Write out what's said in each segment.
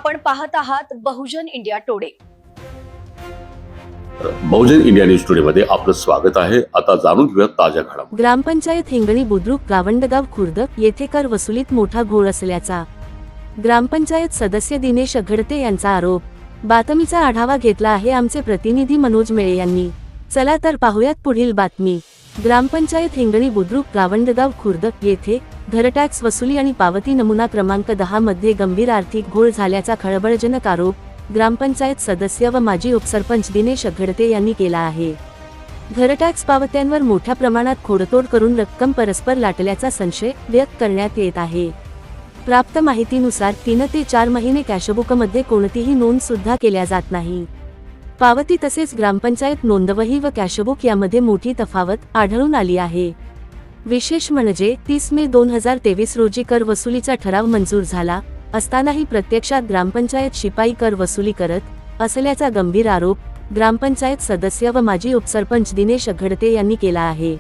आपण पाहत आहात बहुजन इंडिया टुडे। बहुजन इंडिया न्यूज टुडे मध्ये आपलं स्वागत आहे। आता जाणून घेऊया ताज्या घडामोडी। ग्रामपंचायत हिंगणी बुद्रुक गावंडगाव खुर्द येथे कर वसुलीत मोठा घोळ असल्याचा ग्रामपंचायत सदस्य दिनेश अघडते यांचा आरोप। बातमीचा आढावा घेतला आहे आमचे प्रतिनिधी मनोज मेळे यांनी। चला तर पाहूयात पुढील बातमी। ग्रामपंचायत हिंगणी बुद्रुक गावंडगाव खुर्द येथे घर टॅक्स वसुली आणि पावती नमुना क्रमांक 10 मध्ये गंभीर आर्थिक घोळ झाल्याचा खळबळजनक आरोप ग्रामपंचायत सदस्य व माजी उपसरपंच दिनेश अघडते यांनी केला आहे। घर टॅक्स पावत्यांवर मोठ्या प्रमाणात खोडतोड करून रक्कम परस्पर लाटल्याचा संशय व्यक्त करण्यात येत आहे। प्राप्त माहितीनुसार 3 ते 4 महिने कॅशबुकमध्ये कोणतीही नोंद सुद्धा केल्या जात नाही। पावती तसेच ग्रामपंचायत नोंदवही व कॅशबुक यामध्ये मोठी तफावत आढळून आली आहे। विशेष म्हणजे 30 मे 2023 रोजी कर वसुलीचा ठराव मंजूर झाला असतानाही प्रत्यक्षात ग्रामपंचायत शिपाई कर वसुली करत असल्याचा गंभीर आरोप ग्रामपंचायत सदस्य व माजी उपसरपंच दिनेश अघडते यांनी केला आहे।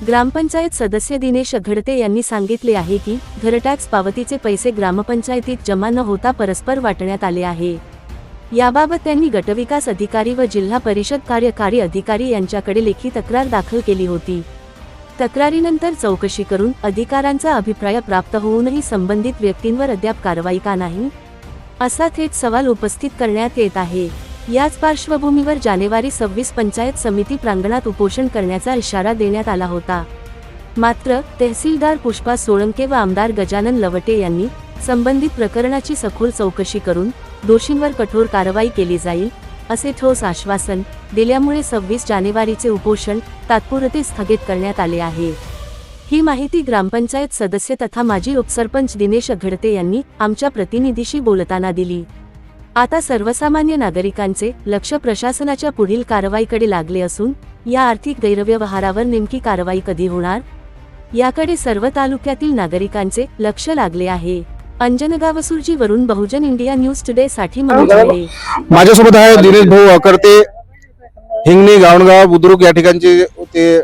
ग्रामपंचायत सदस्य दिनेश अघडते यांनी सांगितले आहे की घर टॅक्स पावतीचे पैसे ग्रामपंचायतीत जमा न होता परस्पर वाटण्यात आले आहे। याबाबत त्यांनी गटविकास अधिकारी व जिल्हा परिषद कार्यकारी अधिकारी यांच्याकडे लेखी तक्रार दाखल केली होती। तक्रारीनंतर चौकशी करून अधिकाऱ्यांचा अभिप्राय प्राप्त होऊनही संबंधित व्यक्तींवर अद्याप कारवाई का नाही असा थेट सवाल उपस्थित करण्यात येत आहे। याच पार्श्वभूमीवर जानेवारी 26 पंचायत समिती प्रांगणात उपोषण करण्याचा इशारा देण्यात आला होता। मात्र तहसीलदार पुष्पा सोळंके व आमदार गजानन लवटे यांनी संबंधित प्रकरणाची सखोल चौकशी करून दोषींवर कठोर कारवाई केली जाईल असे ठोस आश्वासन दिल्यामुळे 26 जानेवारीचे उपोषण तात्पुरते स्थगित करण्यात आले आहे। ही माहिती ग्रामपंचायत सदस्य तथा माजी उपसरपंच दिनेश अघडते यांनी आमच्या प्रतिनिधीशी बोलताना दिली। आता सर्वसामान्य नागरिकांचे लक्ष प्रशासनाच्या पुढील कारवाईकडे लागले असून या आर्थिक गैरव्यवहारावर नेमकी कारवाई कधी होणार याकडे सर्व तालुक्यातील नागरिकांचे लक्ष लागले आहे। अंजनगाव सुरजी वरून बहुजन इंडिया न्यूज टुडे साठी मनोज मेळे। माझ्यासोबत आहे दिनेश भाऊ अघडते, हिंगणी गावंडगाव बुद्रुक या ठिकाणचे ते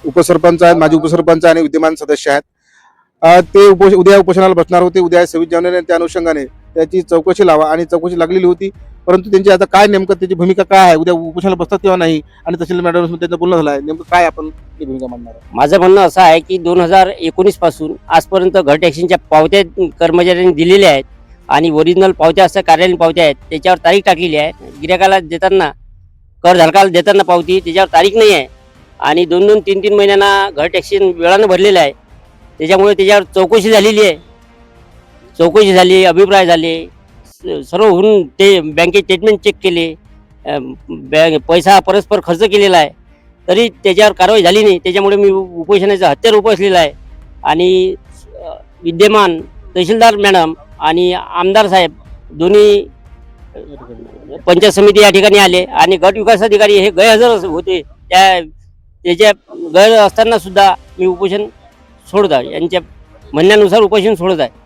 उपसरपंच आहेत, माजी उपसरपंच आणि विद्यमान सदस्य आहेत। ते उद्या उपोषणाला बसणार होते। उद्या 26 जानेवारी त्या अनुषंगाने त्याची चौकशी लावा आणि चौकशी लागलेली होती, परंतु त्यांची आता काय नेमकं त्याची भूमिका काय आहे, उद्या उपोषणाला बसतात किंवा नाही, आणि तहसील मॅडम त्यांचं बोलणं झालं आहे, नेमकं काय आपण ती भूमिका मांडणार आहे? माझं म्हणणं असं आहे की 2019 पासून आजपर्यंत घर टॅक्सीच्या पावत्या कर्मचाऱ्यांनी दिलेल्या आहेत आणि ओरिजिनल पावत्या असं कार्यालयीन पावत्या आहेत, त्याच्यावर तारीख टाकलेली आहे। गिरायकाला देताना कर धारकाला देताना पावती त्याच्यावर तारीख नाही आहे आणि 2-2, 3-3 महिन्यांना घर टॅक्सी वेळानं भरलेलं आहे। त्याच्यामुळे त्याच्यावर चौकशी झालेली आहे, चौकशी झाली, अभिप्राय झाले, सर्व होऊन ते बँकेत स्टेटमेंट चेक केले, पैसा परस्पर खर्च केलेला आहे, तरी त्याच्यावर कारवाई झाली नाही। त्याच्यामुळे मी उपोषणाचं हत्यार उपसलेलं आहे आणि विद्यमान तहसीलदार मॅडम आणि आमदार साहेब दोन्ही पंचायत समिती या ठिकाणी आले आणि गट विकास अधिकारी हे गैरहजर होते। त्याच्या गैर असताना सुद्धा मी उपोषण सोडत आहे, यांच्या म्हणण्यानुसार उपोषण सोडत आहे।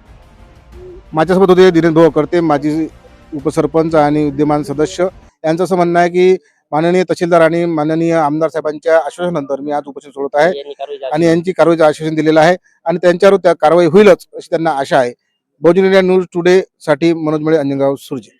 माझ्यासोबत होते दिनेश भाऊ अघडते, माजी उपसरपंच आणि विद्यमान सदस्य। यांचं असं म्हणणं आहे की माननीय तहसीलदार आणि माननीय आमदार साहेबांच्या आश्वासनानंतर मी आज उपोषण सोडत आहे आणि यांची कारवाईचं आश्वासन दिलेलं आहे आणि त्यांच्यावर त्या कारवाई होईलच अशी त्यांना आशा आहे। बहुजन इंडिया न्यूज टुडे साठी मनोज मेळे, अंजनगाव सुरजी।